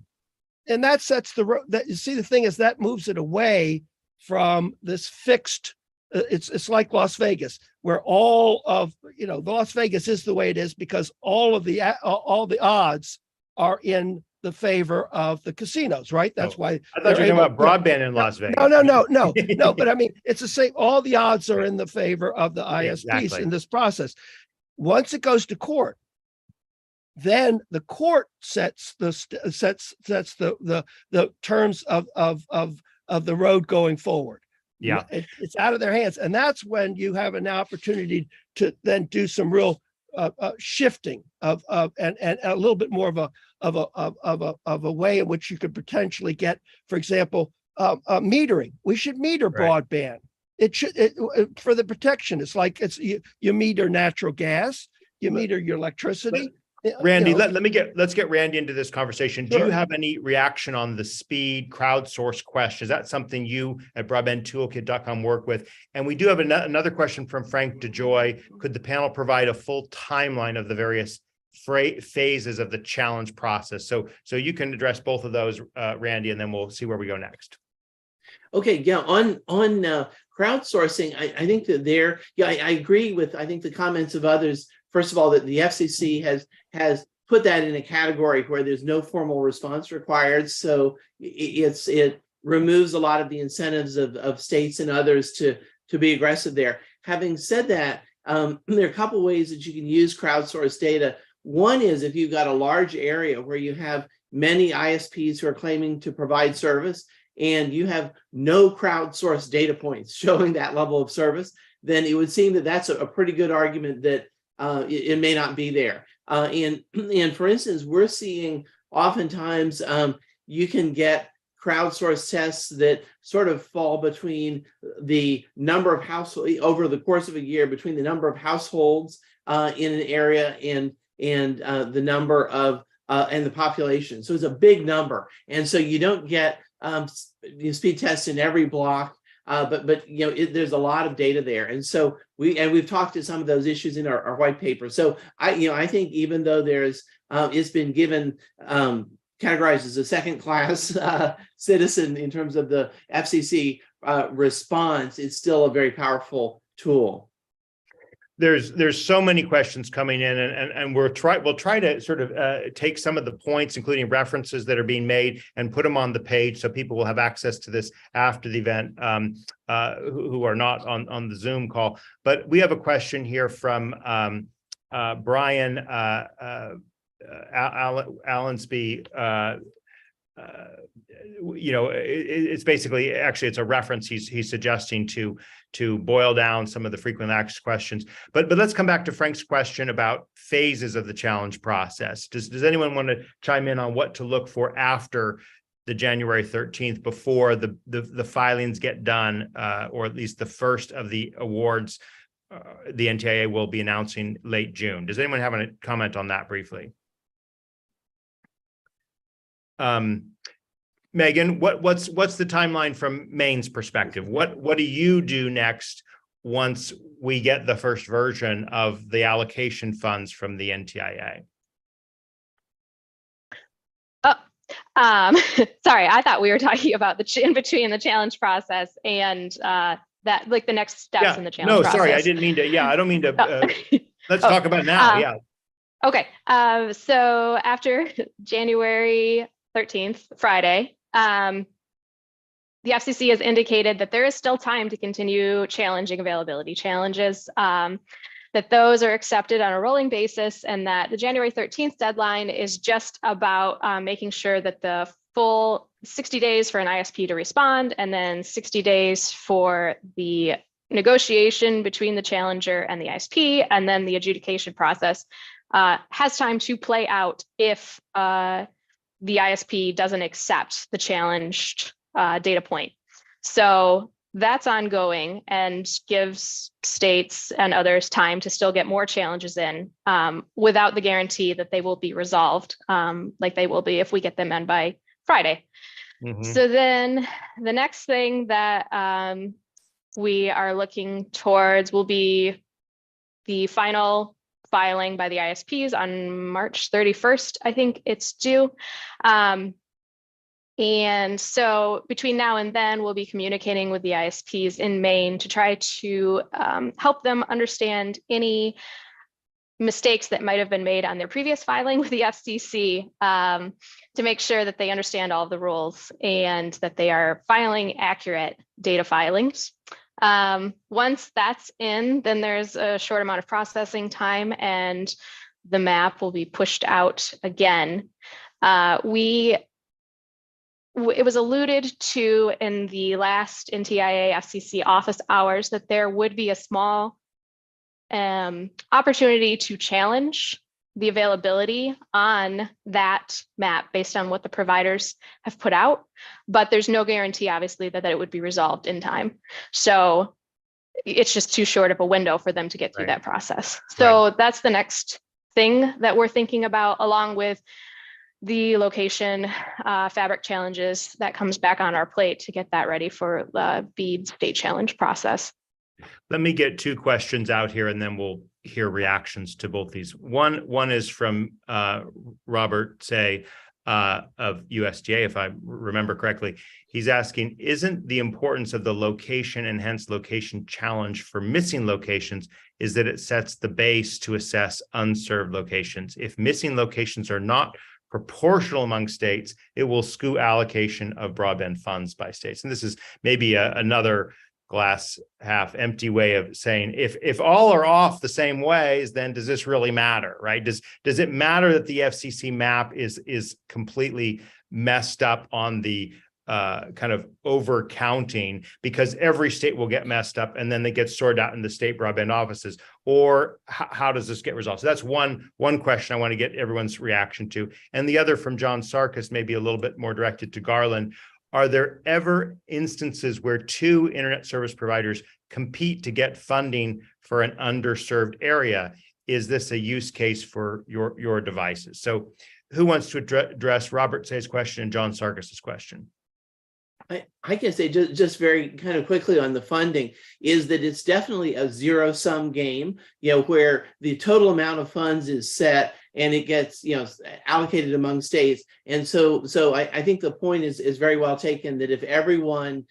And that sets the road. You see, the thing is that moves it away from this fixed. It's like Las Vegas, where all of Las Vegas is the way it is because all the odds are in the favor of the casinos, right? That's why I thought you were talking about broadband in Las Vegas. No. But I mean, it's the same. All the odds are in the favor of the ISPs in this process. Once it goes to court, then the court sets the terms of the road going forward. Yeah, it's out of their hands, and that's when you have an opportunity to then do some real shifting and a little bit more of a way in which you could potentially get, for example, metering. We should meter broadband. It should for the protection. It's like you meter natural gas, you meter your electricity. Randy, let's get Randy into this conversation. Do you have any reaction on the speed crowdsource question? Is that something you at broadbandtoolkit.com work with? And we do have another question from Frank DeJoy. Could the panel provide a full timeline of the various phases of the challenge process? So you can address both of those, Randy, and then we'll see where we go next. Okay, yeah, on crowdsourcing, I think that I agree with, I think, the comments of others. First of all, that the FCC has put that in a category where there's no formal response required. So it removes a lot of the incentives of states and others to be aggressive there. Having said that, there are a couple ways that you can use crowdsourced data. One is if you've got a large area where you have many ISPs who are claiming to provide service, and you have no crowdsourced data points showing that level of service, then it would seem that that's a pretty good argument that it may not be there. And for instance, we're seeing oftentimes you can get crowdsourced tests that sort of fall between the number of households over the course of a year, between the number of households in an area and the number of and the population. So it's a big number, and so you don't get speed tests in every block. but you know, there's a lot of data there, and so we've talked to some of those issues in our white paper. So I think even though there's it's been given categorized as a second-class citizen in terms of the FCC response, it's still a very powerful tool. There's so many questions coming in, and we'll try to sort of take some of the points, including references that are being made, and put them on the page so people will have access to this after the event who are not on the Zoom call. But we have a question here from Brian Allensby. You know, it's basically, actually, it's a reference he's suggesting to boil down some of the frequently asked questions. But let's come back to Frank's question about phases of the challenge process. Does anyone want to chime in on what to look for after the January 13th, before the filings get done, or at least the first of the awards the NTIA will be announcing late June? Does anyone have a comment on that briefly? Megan, what's the timeline from Maine's perspective? What do you do next once we get the first version of the allocation funds from the NTIA? Sorry, I thought we were talking about the in between the challenge process and that, like, the next steps in the challenge process. No, sorry, I didn't mean to. Yeah, I don't mean to. Let's talk about now. Yeah. Okay. So after January 13th, Friday, the FCC has indicated that there is still time to continue challenging availability challenges, that those are accepted on a rolling basis, and that the January 13th deadline is just about making sure that the full 60 days for an ISP to respond, and then 60 days for the negotiation between the challenger and the ISP, and then the adjudication process has time to play out if the ISP doesn't accept the challenged data point. So that's ongoing and gives states and others time to still get more challenges in without the guarantee that they will be resolved like they will be if we get them in by Friday. Mm-hmm. So then the next thing that we are looking towards will be the final filing by the ISPs on March 31st, I think it's due. And so between now and then, we'll be communicating with the ISPs in Maine to try to help them understand any mistakes that might have been made on their previous filing with the FCC, to make sure that they understand all of the rules and that they are filing accurate data filings. Once that's in, then there's a short amount of processing time and the map will be pushed out again. It was alluded to in the last NTIA FCC office hours that there would be a small opportunity to challenge the availability on that map based on what the providers have put out, but there's no guarantee, obviously, that it would be resolved in time. So it's just too short of a window for them to get through that process. So that's the next thing that we're thinking about, along with the location fabric challenges that comes back on our plate to get that ready for the BEAD state challenge process. Let me get two questions out here, and then we'll hear reactions to both these. One is from Robert Say of USDA, if I remember correctly. He's asking, isn't the importance of the location and hence location challenge for missing locations is that it sets the base to assess unserved locations? If missing locations are not proportional among states, it will skew allocation of broadband funds by states. And this is maybe another glass half empty way of saying, if all are off the same ways, then does this really matter, right? Does it matter that the FCC map is completely messed up on the kind of over counting, because every state will get messed up and then they get sorted out in the state broadband offices? Or how does this get resolved? So that's one question I want to get everyone's reaction to. And the other from John Sarkis, maybe a little bit more directed to Garland. Are there ever instances where two internet service providers compete to get funding for an underserved area? Is this a use case for your devices? So who wants to address Robert Say's question and John Sarkis's question? I can say just very kind of quickly on the funding is that it's definitely a zero-sum game, where the total amount of funds is set and it gets, allocated among states. And so I think the point is very well taken, that if everyone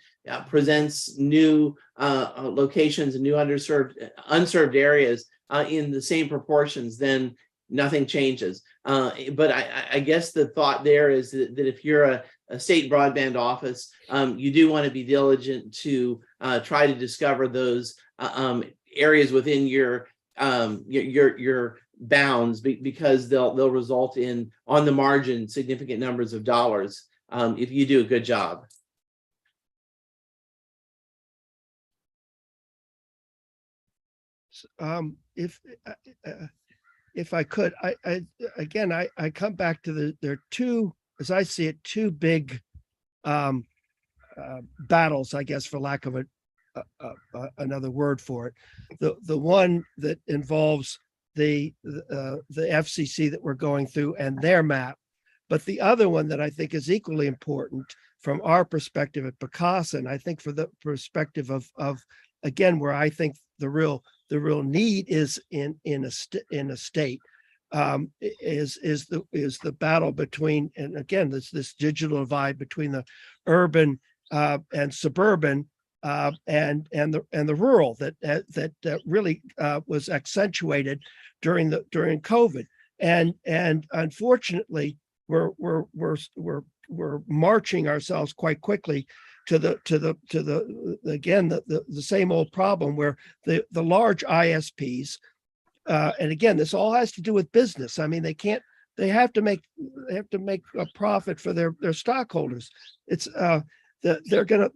presents new locations and new unserved areas in the same proportions, then nothing changes. But I guess the thought there is that if you're a state broadband office, you do want to be diligent to try to discover those areas within your bounds, because they'll result in, on the margin, significant numbers of dollars if you do a good job. If I could, I come back to there are two, as I see it, two big battles, I guess, for lack of another word for it. The one that involves the FCC that we're going through and their map, but the other one that I think is equally important from our perspective at Picasa, and I think for the perspective of again, where I think the real need is in a state, is the battle between, and again, this digital divide between the urban and suburban and the rural that really was accentuated during COVID, and unfortunately we're marching ourselves quite quickly to the same old problem where the large ISPs, and again, this all has to do with business. I mean, they have to make a profit for their stockholders. It's they're gonna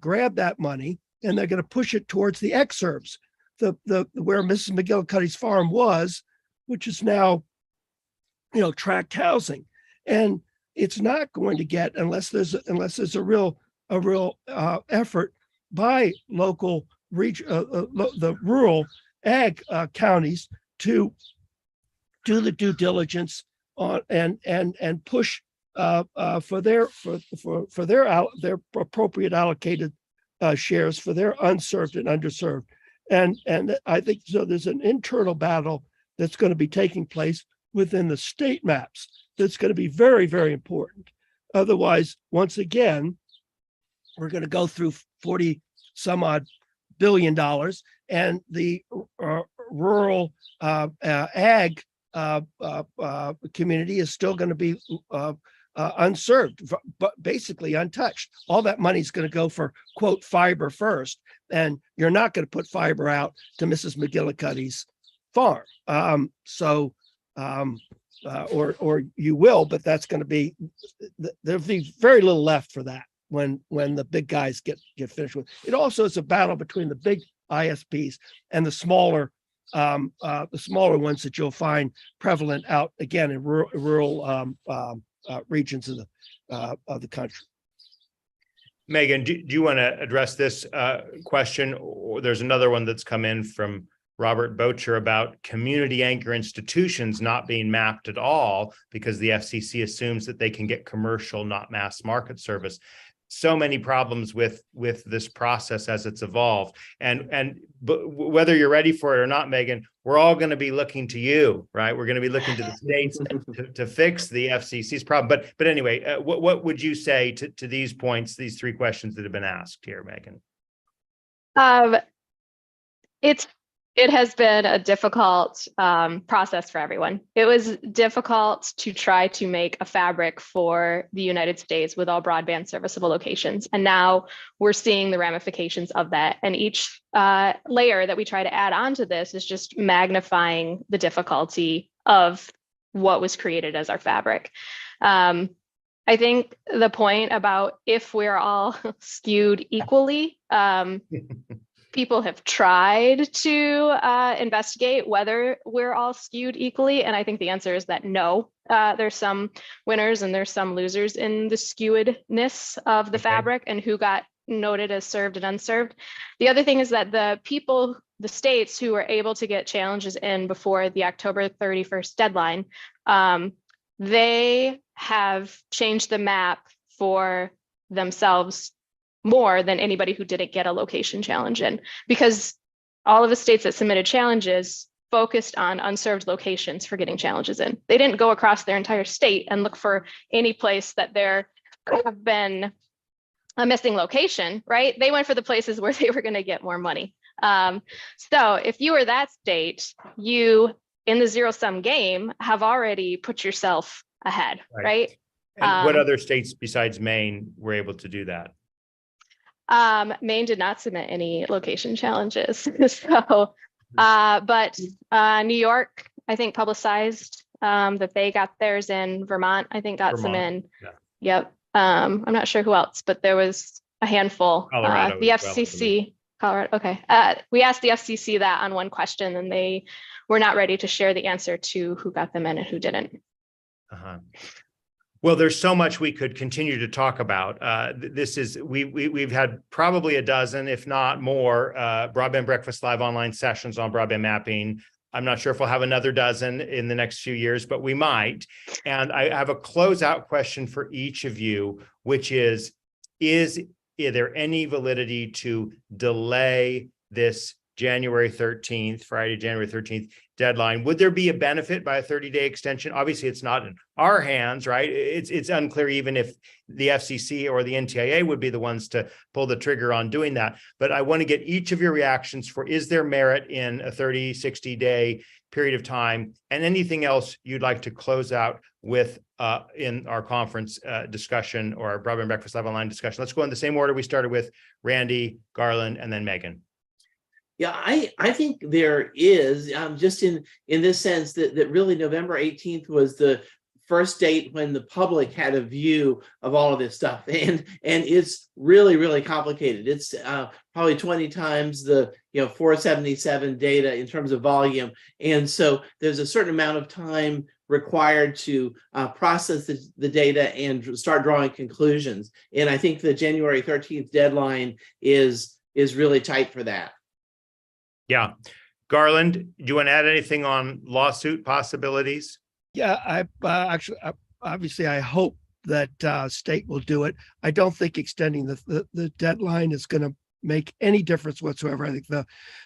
grab that money and they're gonna push it towards the exurbs, where Mrs. McGillicuddy's farm was, which is now, tract housing, and it's not going to get, unless there's a real effort by local the rural ag counties to do the due diligence on and push for their appropriate allocated shares for their unserved and underserved, and I think so. There's an internal battle that's going to be taking place within the state maps that's going to be very, very important. Otherwise, once again, we're going to go through 40 some odd $1 billion, and the rural ag community is still going to be unserved, but basically untouched. All that money is going to go for, quote, fiber first, and you're not going to put fiber out to Mrs. McGillicuddy's farm. Or you will, but that's going to be, there'll be very little left for that when the big guys get finished with. It also is a battle between the big ISPs and the smaller ones that you'll find prevalent out again in rural regions of the country. Megan, do you want to address this question? Or there's another one that's come in from Robert Bocher about community anchor institutions not being mapped at all because the FCC assumes that they can get commercial, not mass market service. So many problems with this process as it's evolved, but whether you're ready for it or not, Megan, we're all going to be looking to you, right? We're going to be looking to the states to fix the FCC's problem. But anyway, what would you say to these points, these three questions that have been asked here, Megan? It has been a difficult process for everyone. It was difficult to try to make a fabric for the United States with all broadband serviceable locations. And now we're seeing the ramifications of that. And each layer that we try to add onto this is just magnifying the difficulty of what was created as our fabric. I think the point about if we're all skewed equally, people have tried to investigate whether we're all skewed equally. And I think the answer is that no, there's some winners and there's some losers in the skewedness of the fabric and who got noted as served and unserved. The other thing is that the states who were able to get challenges in before the October 31st deadline, they have changed the map for themselves more than anybody who didn't get a location challenge in, because all of the states that submitted challenges focused on unserved locations for getting challenges in. They didn't go across their entire state and look for any place that there could have been a missing location, right? They went for the places where they were going to get more money. So if you were that state, you, in the zero-sum game, have already put yourself ahead, right? And what other states besides Maine were able to do that? Maine did not submit any location challenges. So, but New York, I think, publicized that they got theirs in. Vermont, I think, got some in. Yeah. Yep. I'm not sure who else, but there was a handful. Colorado The as well, I believe. FCC, Colorado. Okay. We asked the FCC that on one question, and they were not ready to share the answer to who got them in and who didn't. Well, there's so much we could continue to talk about. This is we've had probably a dozen, if not more, Broadband Breakfast Live online sessions on broadband mapping. I'm not sure if we'll have another dozen in the next few years, but we might. And I have a closeout question for each of you, which is there any validity to delay this January 13th, Friday, January 13th deadline? Would there be a benefit by a 30-day extension? Obviously, it's not in our hands, right? It's unclear even if the FCC or the NTIA would be the ones to pull the trigger on doing that. But I want to get each of your reactions for, is there merit in a 30, 60-day period of time? And anything else you'd like to close out with in our conference discussion or our Broadband Breakfast Live online discussion. Let's go in the same order we started with: Randy, Garland, and then Megan. Yeah, I think there is, just in this sense that really November 18th was the first date when the public had a view of all of this stuff, and it's really complicated. It's probably 20 times the 477 data in terms of volume, and so there's a certain amount of time required to process the data and start drawing conclusions. And I think the January 13th deadline is really tight for that. Yeah. Garland, do you want to add anything on lawsuit possibilities? Yeah, actually, obviously, I hope that state will do it. I don't think extending the deadline is going to make any difference whatsoever. I think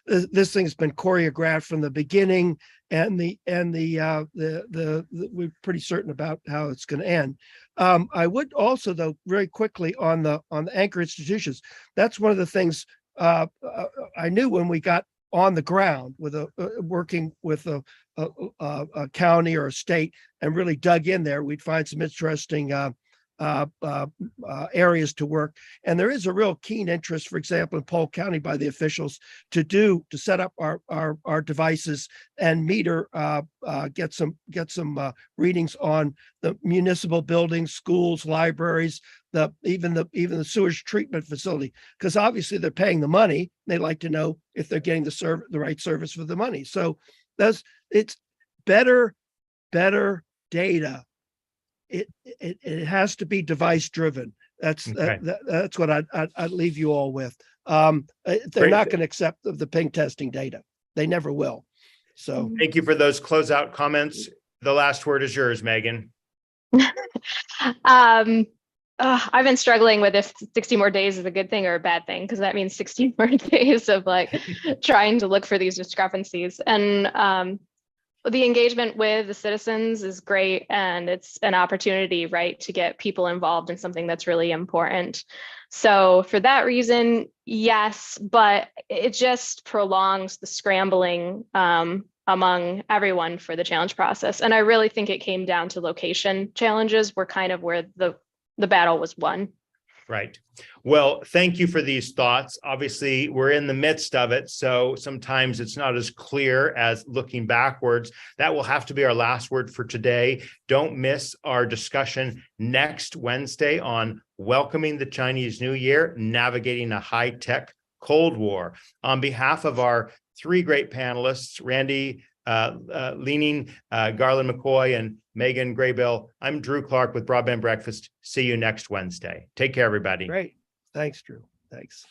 this thing's been choreographed from the beginning, and we're pretty certain about how it's going to end. I would also, though, very quickly on the anchor institutions. That's one of the things I knew when we got on the ground with working with a county or a state and really dug in there, we'd find some interesting areas to work. And there is a real keen interest, for example, in Polk County by the officials to set up our devices and meter, get some readings on the municipal buildings, schools, libraries, even the sewage treatment facility, because obviously they're paying the money. They like to know if they're getting the right service for the money. So it's better data. It has to be device driven. That's what I'd leave you all with. They're not going to accept the ping testing data. They never will. So thank you for those closeout comments. The last word is yours, Megan. I've been struggling with if 60 more days is a good thing or a bad thing, because that means 60 more days of trying to look for these discrepancies. And the engagement with the citizens is great, and it's an opportunity, right, to get people involved in something that's really important. So for that reason, yes, but it just prolongs the scrambling among everyone for the challenge process. And I really think it came down to location challenges were kind of where the battle was won. Right. Well, thank you for these thoughts. Obviously, we're in the midst of it, so sometimes it's not as clear as looking backwards. That will have to be our last word for today. Don't miss our discussion next Wednesday on welcoming the Chinese New Year, navigating a high-tech Cold War. On behalf of our three great panelists, Randy Leaning, Garland McCoy, and Megan Graybill, I'm Drew Clark with Broadband Breakfast. See you next Wednesday. Take care, everybody. great. Thanks, Drew. Thanks.